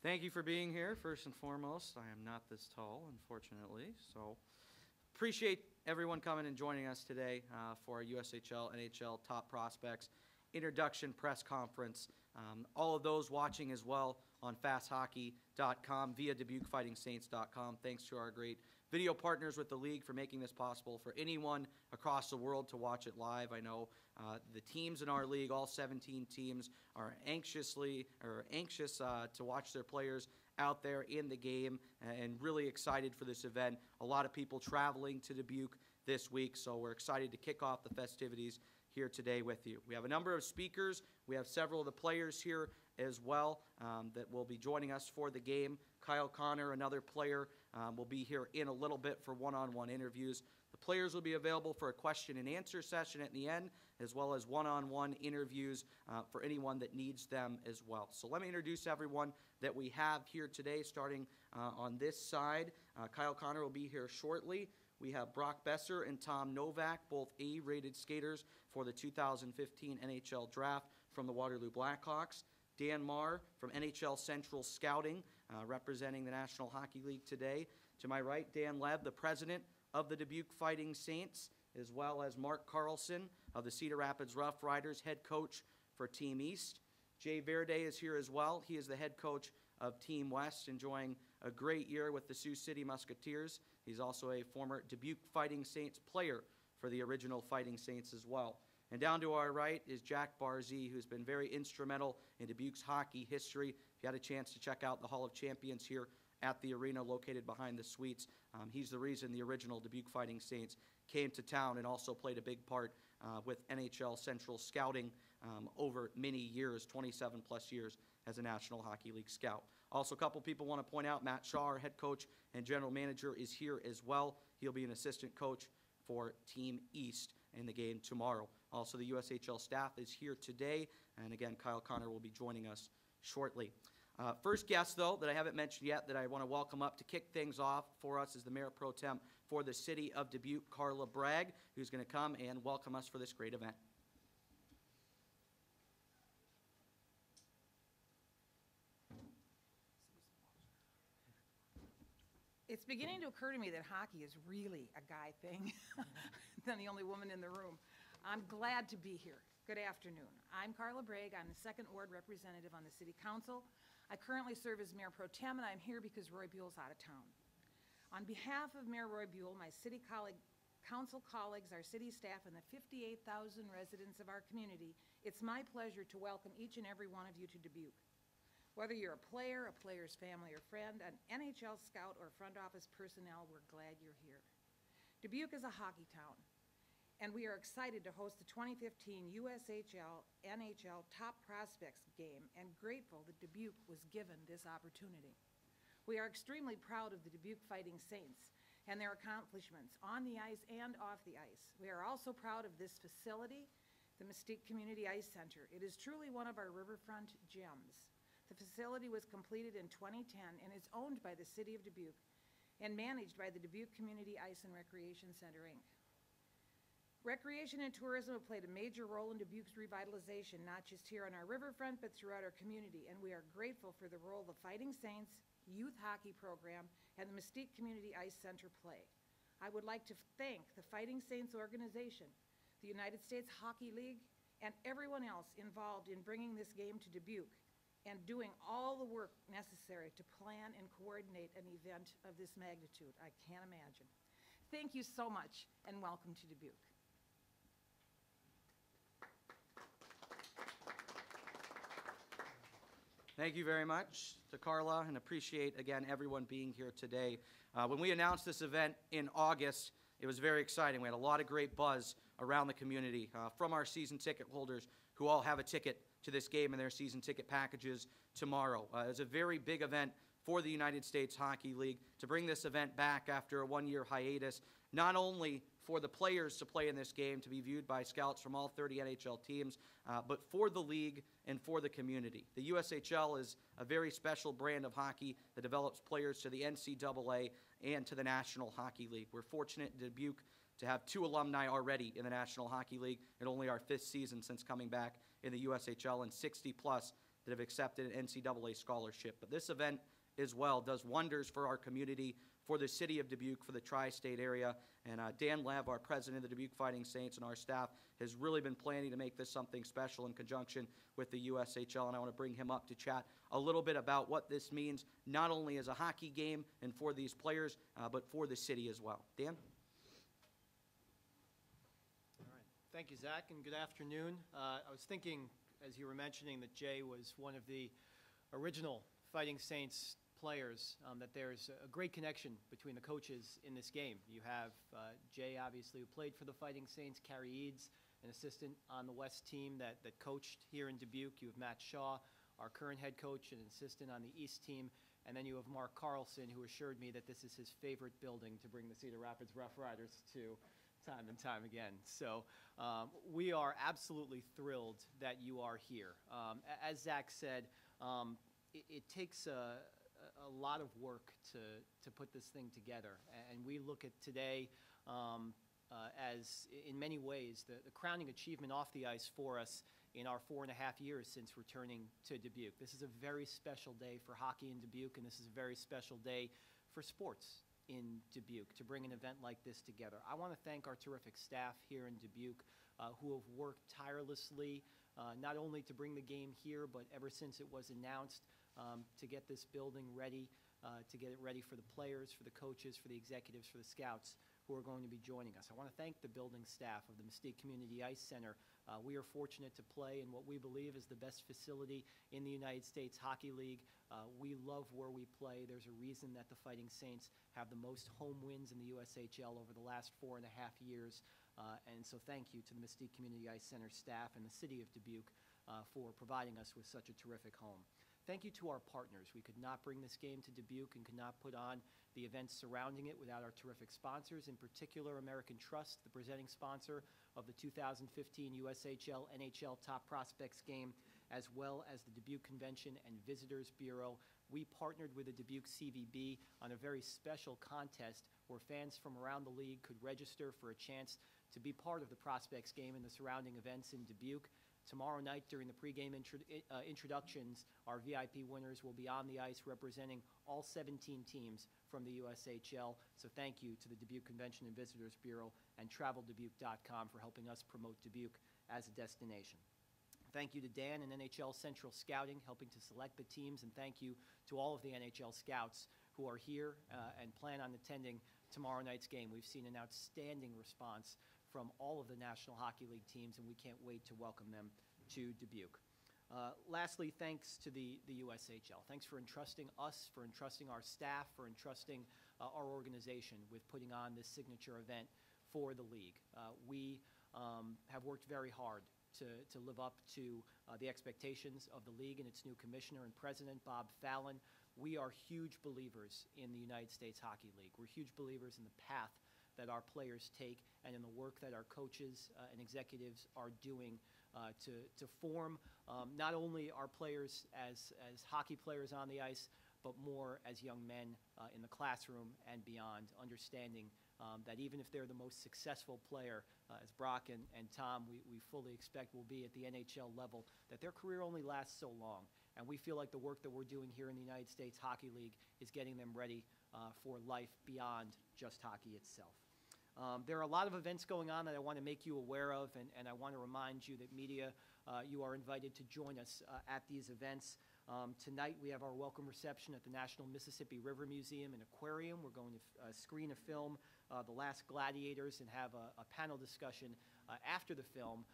Thank you for being here, first and foremost. I am not this tall, unfortunately, so appreciate everyone coming and joining us today for our USHL, NHL Top Prospects Introduction Press Conference. All of those watching as well on fasthockey.com via DubuqueFightingSaints.com. Thanks to our great video partners with the league for making this possible for anyone across the world to watch it live. I know the teams in our league, all 17 teams, are anxious to watch their players out there in the game and really excited for this event. A lot of people traveling to Dubuque this week, so we're excited to kick off the festivities here today with you. We have a number of speakers. We have several of the players here as well that will be joining us for the game. Kyle Connor, another player, will be here in a little bit for one-on-one interviews. The players will be available for a question and answer session at the end, as well as one-on-one interviews for anyone that needs them as well. So let me introduce everyone that we have here today, starting on this side. Kyle Connor will be here shortly. We have Brock Besser and Tom Novak, both A-rated skaters for the 2015 NHL Draft from the Waterloo Blackhawks. Dan Marr from NHL Central Scouting, representing the National Hockey League today. To my right, Dan Lehv, the president of the Dubuque Fighting Saints, as well as Mark Carlson of the Cedar Rapids RoughRiders, head coach for Team East. Jay Verde is here as well. He is the head coach of Team West, enjoying a great year with the Sioux City Musketeers. He's also a former Dubuque Fighting Saints player for the original Fighting Saints as well. And down to our right is Jack Barzee, who's been very instrumental in Dubuque's hockey history. If you had a chance to check out the Hall of Champions here at the arena located behind the suites, he's the reason the original Dubuque Fighting Saints came to town and also played a big part with NHL Central Scouting over many years, 27-plus years as a National Hockey League scout. Also, a couple people want to point out, Matt Shaw, our head coach and general manager, is here as well. He'll be an assistant coach for Team East in the game tomorrow. Also, the USHL staff is here today, and again, Kyle Connor will be joining us shortly. First guest, though, that I haven't mentioned yet that I want to welcome up to kick things off for us is the Mayor Pro Tem for the City of Dubuque, Carla Bragg, who's going to come and welcome us for this great event. It's beginning to occur to me that hockey is really a guy thing. I'm the only woman in the room. I'm glad to be here. Good afternoon. I'm Carla Bragg. I'm the 2nd Ward representative on the City Council. I currently serve as Mayor Pro Tem, and I'm here because Roy Buell's out of town. On behalf of Mayor Roy Buell, my City Council colleagues, our city staff, and the 58,000 residents of our community, it's my pleasure to welcome each and every one of you to Dubuque. Whether you're a player, a player's family or friend, an NHL scout, or front office personnel, we're glad you're here. Dubuque is a hockey town, and we are excited to host the 2015 USHL NHL Top Prospects Game and grateful that Dubuque was given this opportunity. We are extremely proud of the Dubuque Fighting Saints and their accomplishments on the ice and off the ice. We are also proud of this facility, the Mystique Community Ice Center. It is truly one of our riverfront gems. The facility was completed in 2010 and is owned by the City of Dubuque and managed by the Dubuque Community Ice and Recreation Center, Inc. Recreation and tourism have played a major role in Dubuque's revitalization, not just here on our riverfront, but throughout our community, and we are grateful for the role the Fighting Saints Youth Hockey Program and the Mystique Community Ice Center play. I would like to thank the Fighting Saints organization, the United States Hockey League, and everyone else involved in bringing this game to Dubuque and doing all the work necessary to plan and coordinate an event of this magnitude. I can't imagine. Thank you so much, and welcome to Dubuque. Thank you very much to Carla, and appreciate, again, everyone being here today. When we announced this event in August, it was very exciting. We had a lot of great buzz around the community from our season ticket holders who all have a ticket to this game in their season ticket packages tomorrow. It was a very big event for the United States Hockey League to bring this event back after a one-year hiatus, not only for the players to play in this game, to be viewed by scouts from all 30 NHL teams, but for the league and for the community. The USHL is a very special brand of hockey that develops players to the NCAA and to the National Hockey League. We're fortunate in Dubuque to have 2 alumni already in the National Hockey League, and only our 5th season since coming back in the USHL, and 60-plus that have accepted an NCAA scholarship. But this event as well does wonders for our community, for the city of Dubuque, for the tri-state area. And Dan Lehv, our president of the Dubuque Fighting Saints, and our staff has really been planning to make this something special in conjunction with the USHL, and I want to bring him up to chat a little bit about what this means, not only as a hockey game and for these players, but for the city as well. Dan? All right. Thank you, Zach, and good afternoon. I was thinking, as you were mentioning, that Jay was one of the original Fighting Saints players, that there's a great connection between the coaches in this game. You have Jay, obviously, who played for the Fighting Saints, Carrie Eads, an assistant on the West team that coached here in Dubuque. You have Matt Shaw, our current head coach and assistant on the East team. And then you have Marr Carlson, who assured me that this is his favorite building to bring the Cedar Rapids RoughRiders to time and time again. So we are absolutely thrilled that you are here. As Zach said, it takes a lot of work to put this thing together. And we look at today as, in many ways, the crowning achievement off the ice for us in our 4.5 years since returning to Dubuque. This is a very special day for hockey in Dubuque, and this is a very special day for sports in Dubuque to bring an event like this together. I want to thank our terrific staff here in Dubuque who have worked tirelessly not only to bring the game here, but ever since it was announced, to get this building ready, to get it ready for the players, for the coaches, for the executives, for the scouts who are going to be joining us. I want to thank the building staff of the Mystique Community Ice Center. We are fortunate to play in what we believe is the best facility in the United States Hockey League. We love where we play. There's a reason that the Fighting Saints have the most home wins in the USHL over the last 4.5 years. And so thank you to the Mystique Community Ice Center staff and the city of Dubuque for providing us with such a terrific home. Thank you to our partners. We could not bring this game to Dubuque and could not put on the events surrounding it without our terrific sponsors, in particular American Trust, the presenting sponsor of the 2015 USHL NHL Top Prospects Game, as well as the Dubuque Convention and Visitors Bureau. We partnered with the Dubuque CVB on a very special contest where fans from around the league could register for a chance to be part of the Prospects Game and the surrounding events in Dubuque. Tomorrow night during the pregame introductions, our VIP winners will be on the ice representing all 17 teams from the USHL. So thank you to the Dubuque Convention and Visitors Bureau and TravelDubuque.com for helping us promote Dubuque as a destination. Thank you to Dan and NHL Central Scouting helping to select the teams, and thank you to all of the NHL scouts who are here and plan on attending tomorrow night's game. We've seen an outstanding response from all of the National Hockey League teams, and we can't wait to welcome them to Dubuque. Lastly, thanks to the USHL. Thanks for entrusting us, for entrusting our staff, for entrusting our organization with putting on this signature event for the league. We have worked very hard to live up to the expectations of the league and its new commissioner and president, Bob Fallon. We are huge believers in the United States Hockey League. We're huge believers in the path that our players take and in the work that our coaches and executives are doing to form not only our players as hockey players on the ice, but more as young men in the classroom and beyond, understanding that even if they're the most successful player, as Brock and Tom we fully expect will be at the NHL level, that their career only lasts so long. And we feel like the work that we're doing here in the United States Hockey League is getting them ready for life beyond just hockey itself. There are a lot of events going on that I want to make you aware of, and I want to remind you that media, you are invited to join us at these events. Tonight we have our welcome reception at the National Mississippi River Museum and Aquarium. We're going to screen a film, The Last Gladiators, and have a panel discussion after the film,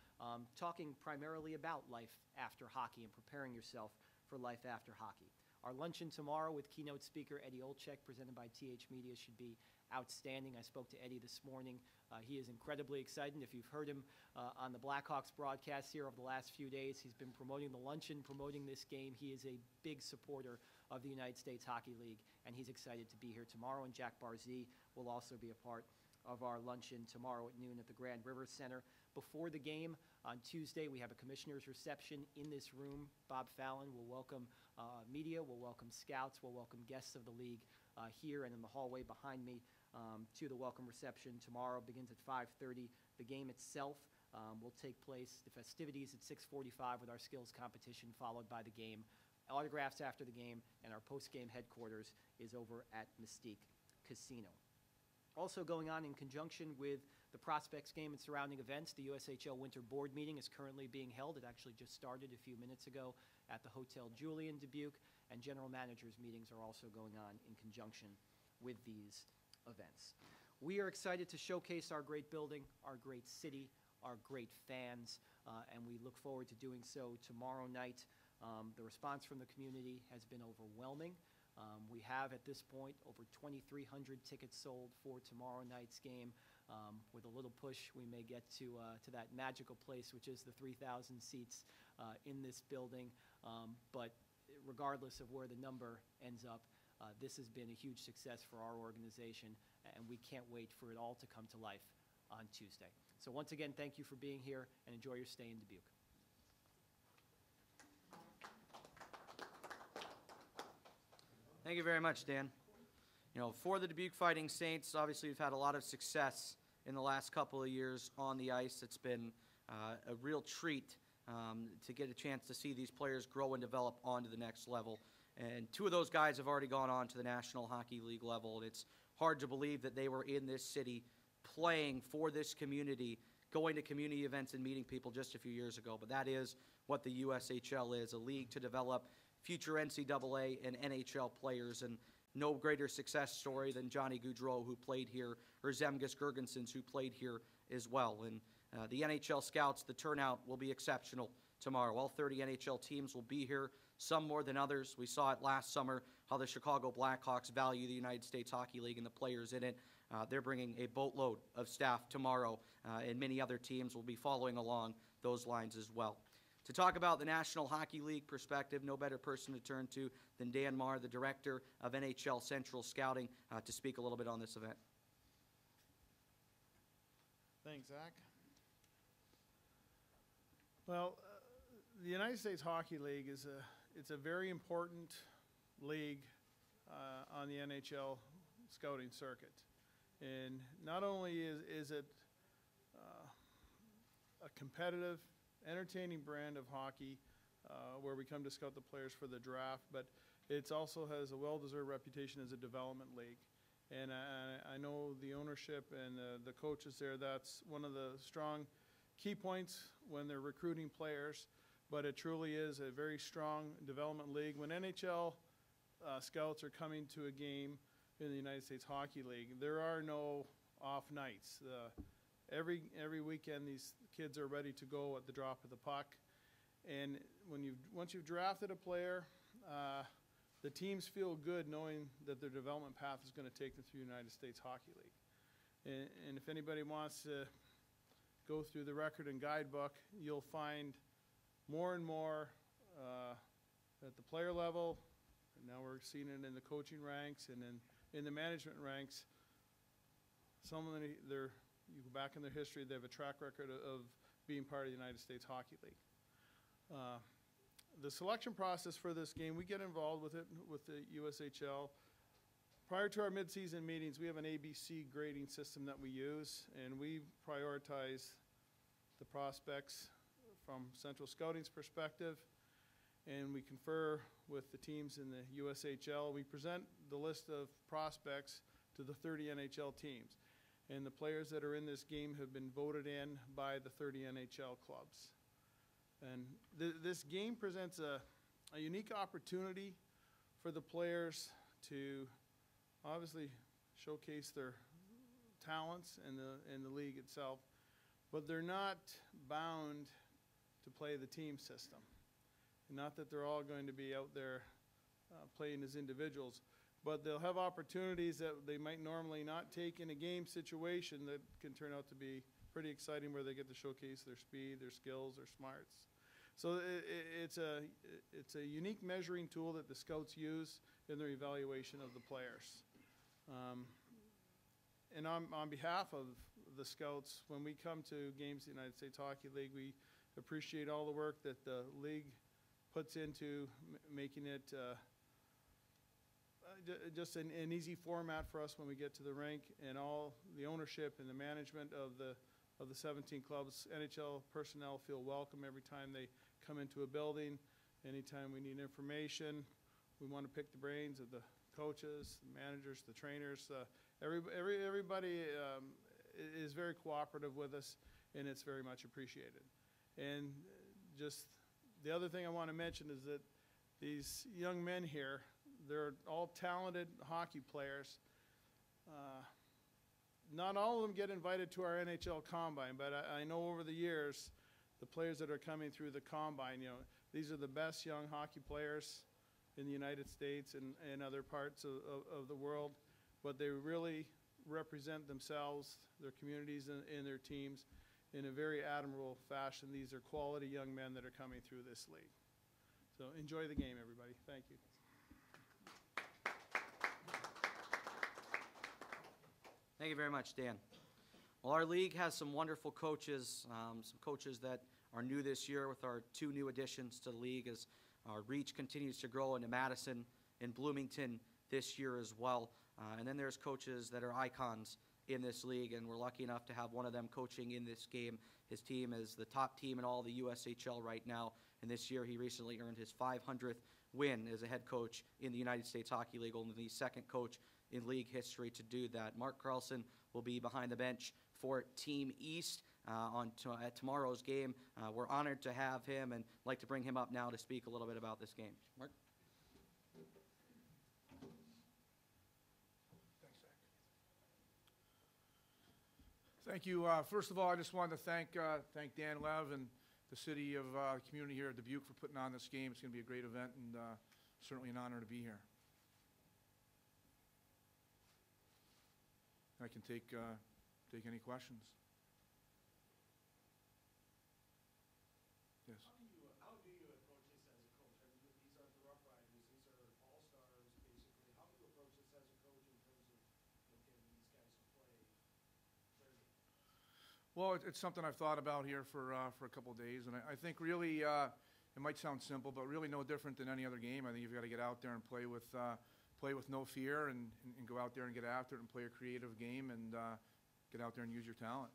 talking primarily about life after hockey and preparing yourself for life after hockey. Our luncheon tomorrow with keynote speaker Eddie Olczyk, presented by TH Media, should be outstanding. I spoke to Eddie this morning. He is incredibly excited. If you've heard him on the Blackhawks broadcast here over the last few days, he's been promoting the luncheon, promoting this game. He is a big supporter of the United States Hockey League, and he's excited to be here tomorrow. And Jack Barzee will also be a part of our luncheon tomorrow at noon at the Grand River Center. Before the game on Tuesday, we have a commissioner's reception in this room. Bob Fallon will welcome media, will welcome scouts, will welcome guests of the league here and in the hallway behind me to the welcome reception. Tomorrow begins at 5:30. The game itself will take place, the festivities at 6:45 with our skills competition, followed by the game. Autographs after the game, and our post-game headquarters is over at Mystique Casino. Also going on in conjunction with the Prospects game and surrounding events, the USHL Winter Board meeting is currently being held. It actually just started a few minutes ago at the Hotel Julie in Dubuque, and general managers meetings are also going on in conjunction with these events. We are excited to showcase our great building, our great city, our great fans, and we look forward to doing so tomorrow night. The response from the community has been overwhelming. We have, at this point, over 2,300 tickets sold for tomorrow night's game. With a little push, we may get to that magical place, which is the 3,000 seats in this building. But regardless of where the number ends up, this has been a huge success for our organization, and we can't wait for it all to come to life on Tuesday. So once again, thank you for being here, and enjoy your stay in Dubuque. Thank you very much, Dan. You know, for the Dubuque Fighting Saints, obviously we've had a lot of success in the last couple of years on the ice. It's been a real treat to get a chance to see these players grow and develop onto the next level. And two of those guys have already gone on to the National Hockey League level. And it's hard to believe that they were in this city playing for this community, going to community events and meeting people just a few years ago. But that is what the USHL is, a league to develop future NCAA and NHL players. And no greater success story than Johnny Gaudreau, who played here, or Zemgus Girgensons, who played here as well. And the NHL scouts, the turnout will be exceptional tomorrow. All 30 NHL teams will be here, some more than others. We saw it last summer, how the Chicago Blackhawks value the United States Hockey League and the players in it. They're bringing a boatload of staff tomorrow, and many other teams will be following along those lines as well. To talk about the National Hockey League perspective, no better person to turn to than Dan Marr, the Director of NHL Central Scouting, to speak a little bit on this event. Thanks, Zach. Well, the United States Hockey League it's a very important league on the NHL scouting circuit. And not only is it a competitive, entertaining brand of hockey where we come to scout the players for the draft, but it also has a well-deserved reputation as a development league. And I know the ownership and the coaches there, that's one of the strong key points when they're recruiting players, but it truly is a very strong development league. When NHL scouts are coming to a game in the United States Hockey League, there are no off nights. Every weekend, these kids are ready to go at the drop of the puck. And once you've drafted a player, the teams feel good knowing that their development path is going to take them through the United States Hockey League. And if anybody wants to go through the record and guidebook, you'll find more and more at the player level, and now we're seeing it in the coaching ranks and in the management ranks. Some of them, you go back in their history, they have a track record of being part of the United States Hockey League. The selection process for this game, we get involved with it with the USHL. Prior to our midseason meetings, we have an ABC grading system that we use, and we prioritize the prospects from Central Scouting's perspective, and we confer with the teams in the USHL. We present the list of prospects to the 30 NHL teams. And the players that are in this game have been voted in by the 30 NHL clubs. And this game presents a unique opportunity for the players to obviously showcase their talents in the league itself, but they're not bound to play the team system. And not that they're all going to be out there playing as individuals, but they'll have opportunities that they might normally not take in a game situation that can turn out to be pretty exciting, where they get to showcase their speed, their skills, their smarts. So it's a unique measuring tool that the scouts use in their evaluation of the players. And on behalf of the scouts, when we come to games in the United States Hockey League, we appreciate all the work that the league puts into making it just an easy format for us when we get to the rink, and all the ownership and the management of the of the 17 clubs. NHL personnel feel welcome every time they come into a building. Anytime we need information, we want to pick the brains of the coaches, the managers, the trainers. Everybody is very cooperative with us, and it's very much appreciated. And just the other thing I want to mention is that these young men here, they're all talented hockey players. Not all of them get invited to our NHL Combine, but I know over the years, the players that are coming through the Combine, these are the best young hockey players in the United States and other parts of the world, but they really represent themselves, their communities, and their teams in a very admirable fashion. These are quality young men that are coming through this league. So enjoy the game, everybody. Thank you. Thank you very much, Dan. Well, our league has some wonderful coaches, some coaches that are new this year with our 2 new additions to the league as our reach continues to grow into Madison and Bloomington this year as well. And then there's coaches that are icons in this league, and we're lucky enough to have one of them coaching in this game. His team is the top team in all the USHL right now, and this year he recently earned his 500th win as a head coach in the United States Hockey League, only the second coach in league history to do that. Mark Carlson will be behind the bench for Team East at tomorrow's game. We're honored to have him and like to bring him up now to speak a little bit about this game. Mark? Thank you. First of all, I just wanted to thank Dan Lehv and the city of community here at Dubuque for putting on this game. It's going to be a great event, and certainly an honor to be here. I can take any questions. Yes. How do you approach this as a coach? I mean, these aren't the RoughRiders; these are all-stars, basically. How do you approach this as a coach in terms of getting these guys to play fairly? Well, it's something I've thought about here for a couple of days, and I think really it might sound simple, but really no different than any other game. I think you've got to get out there and play with no fear and go out there and get after it and play a creative game and get out there and use your talent.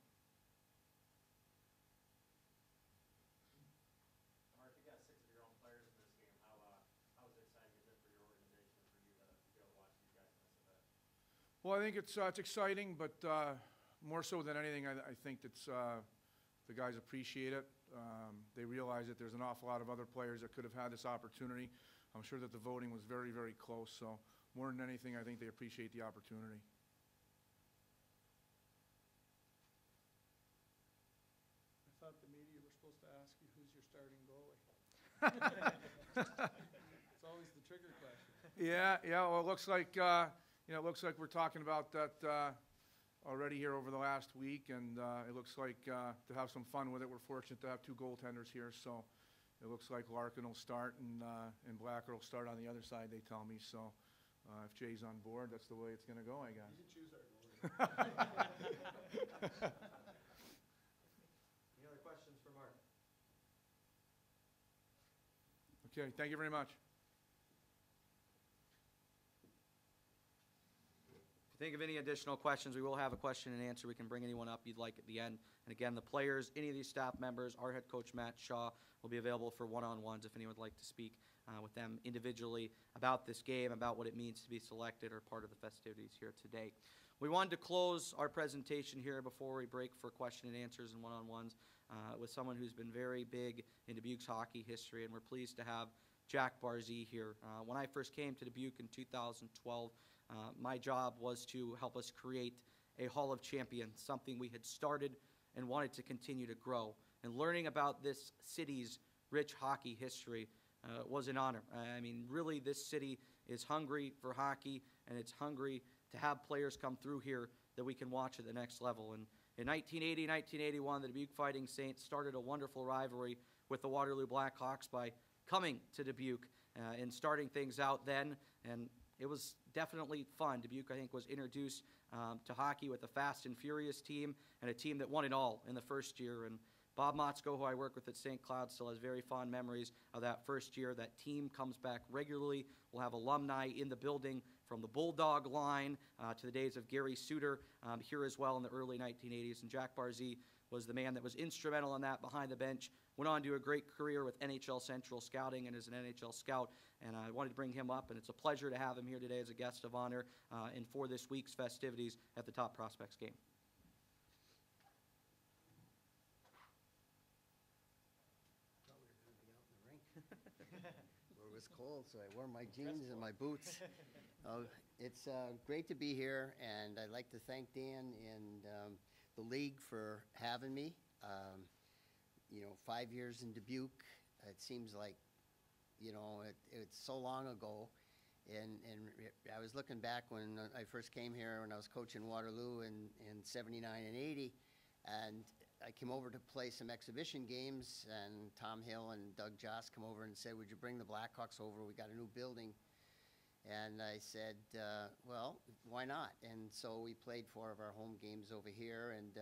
Mark, you got 6 of your own players in this game. How exciting is it for your organization and for you to be able to watch these guys in this event? Well, I think it's exciting, but more so than anything, I think it's the guys appreciate it. They realize that there's an awful lot of other players that could have had this opportunity. I'm sure that the voting was very, very close, so more than anything, I think they appreciate the opportunity. I thought the media were supposed to ask you who's your starting goalie. It's always the trigger question. Yeah. Well, it looks like we're talking about that already here over the last week, and it looks like to have some fun with it. We're fortunate to have 2 goaltenders here, so it looks like Larkin will start and Blacker will start on the other side. They tell me so. If Jay's on board, that's the way it's going to go, I guess. You can choose our goalie. Any other questions for Mark? Okay, thank you very much. If you think of any additional questions, we will have a question and answer. We can bring anyone up you'd like at the end. And again, the players, any of these staff members, our head coach, Matt Shaw, will be available for one-on-ones if anyone would like to speak with them individually about this game, about what it means to be selected or part of the festivities here today. We wanted to close our presentation here before we break for question and answers and one-on-ones with someone who's been very big in Dubuque's hockey history, and we're pleased to have Jack Barzee here. When I first came to Dubuque in 2012, my job was to help us create a Hall of Champions, something we had started and wanted to continue to grow. And learning about this city's rich hockey history was an honor. I mean, really, this city is hungry for hockey, and it's hungry to have players come through here that we can watch at the next level. And in 1980, 1981, the Dubuque Fighting Saints started a wonderful rivalry with the Waterloo Blackhawks by coming to Dubuque and starting things out then. And it was definitely fun. Dubuque, I think, was introduced to hockey with a fast and furious team and a team that won it all in the first year. And Bob Motzko, who I work with at St. Cloud, still has very fond memories of that first year. That team comes back regularly. We'll have alumni in the building from the Bulldog line to the days of Gary Suter here as well in the early 1980s. And Jack Barzee was the man that was instrumental in that behind the bench. Went on to a great career with NHL Central Scouting and is an NHL scout, and I wanted to bring him up, and it's a pleasure to have him here today as a guest of honor and for this week's festivities at the Top Prospects Game. Thought we were going to be out in the rink. Well, it was cold, so I wore my jeans and my boots. It's great to be here, and I'd like to thank Dan and the league for having me. 5 years in Dubuque, it seems like, it's so long ago. And I was looking back when I first came here, when I was coaching Waterloo in 79 and 80, and I came over to play some exhibition games, and Tom Hill and Doug Joss come over and said, would you bring the Blackhawks over? We got a new building. And I said, well, why not? And so we played 4 of our home games over here, and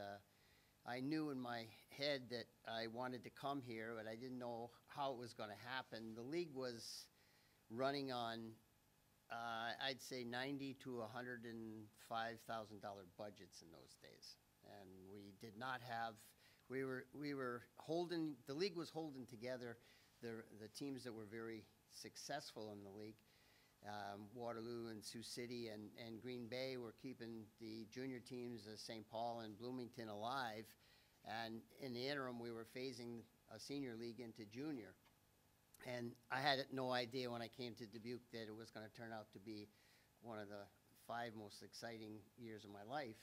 I knew in my head that I wanted to come here, but I didn't know how it was going to happen. The league was running on, I'd say, $90,000 to $105,000 budgets in those days, and we did not have. We were holding. The league was holding together the teams that were very successful in the league. Waterloo and Sioux City and Green Bay were keeping the junior teams of St. Paul and Bloomington alive, and in the interim we were phasing a senior league into junior. And I had no idea when I came to Dubuque that it was going to turn out to be one of the 5 most exciting years of my life,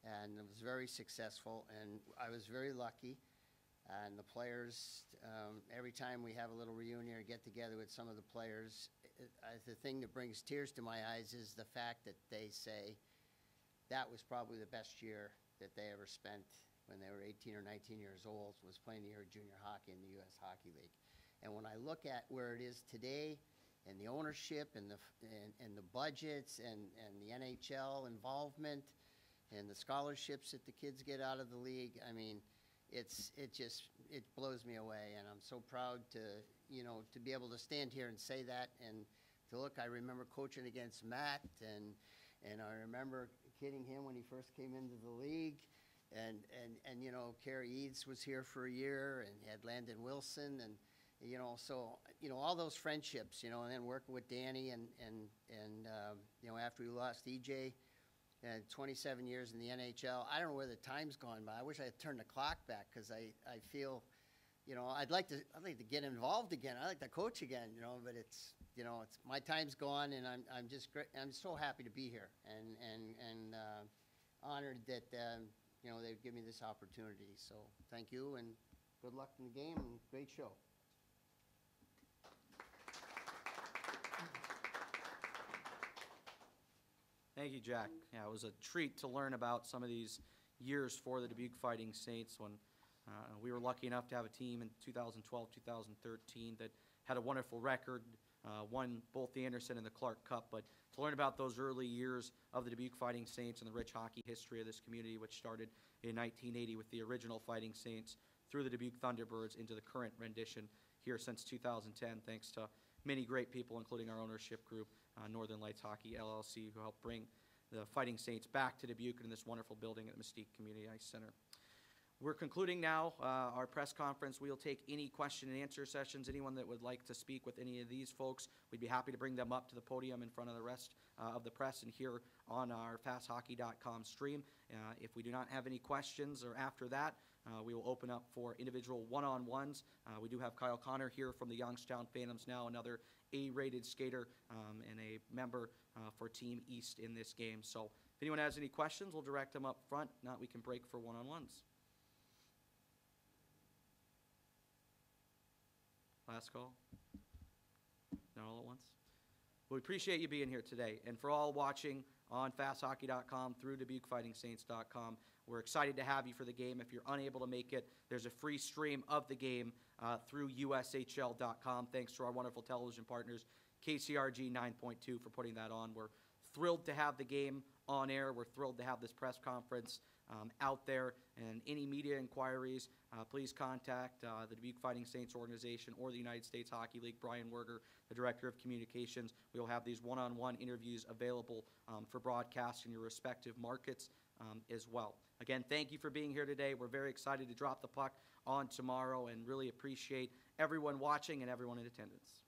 and it was very successful, and I was very lucky. And the players, every time we have a little reunion or get together with some of the players, the thing that brings tears to my eyes is the fact that they say that was probably the best year that they ever spent when they were 18 or 19 years old, was playing the year of junior hockey in the U.S. Hockey League. And when I look at where it is today, and the ownership and the budgets and the NHL involvement and the scholarships that the kids get out of the league, I mean, it blows me away, and I'm so proud to be able to stand here and say that, and to look. I remember coaching against Matt, and I remember kidding him when he first came into the league, and Kerry Eads was here for a year, and had Landon Wilson, and so all those friendships, and then working with Danny, and after we lost EJ. And 27 years in the NHL. I don't know where the time's gone by. I wish I had turned the clock back, because I feel, I'd like to get involved again. I'd like to coach again, but it's my time's gone, and I'm just great. I'm so happy to be here, and honored that they've given me this opportunity. So thank you, and good luck in the game, and great show. Thank you, Jack. Yeah, it was a treat to learn about some of these years for the Dubuque Fighting Saints when we were lucky enough to have a team in 2012, 2013 that had a wonderful record, won both the Anderson and the Clark Cup. But to learn about those early years of the Dubuque Fighting Saints and the rich hockey history of this community, which started in 1980 with the original Fighting Saints through the Dubuque Thunderbirds into the current rendition here since 2010, thanks to many great people, including our ownership group, Northern Lights Hockey LLC, who helped bring the Fighting Saints back to Dubuque and in this wonderful building at Mystique Community Ice Center. We're concluding now our press conference. We'll take any question and answer sessions. Anyone that would like to speak with any of these folks, we'd be happy to bring them up to the podium in front of the rest of the press and here on our fasthockey.com stream. If we do not have any questions or after that, we will open up for individual one-on-ones. We do have Kyle Connor here from the Youngstown Phantoms now, another A-rated skater and a member for Team East in this game. So if anyone has any questions, we'll direct them up front. If not, we can break for one-on-ones. Last call? Not all at once? Well, we appreciate you being here today. And for all watching on fasthockey.com through DubuqueFightingSaints.com, we're excited to have you for the game. If you're unable to make it, there's a free stream of the game through USHL.com. Thanks to our wonderful television partners, KCRG 9.2, for putting that on. We're thrilled to have the game on air. We're thrilled to have this press conference out there. And any media inquiries, please contact the Dubuque Fighting Saints organization or the United States Hockey League. Brian Werger, the Director of Communications. We will have these one-on-one interviews available for broadcast in your respective markets. as well. Again, thank you for being here today. We're very excited to drop the puck on tomorrow and really appreciate everyone watching and everyone in attendance.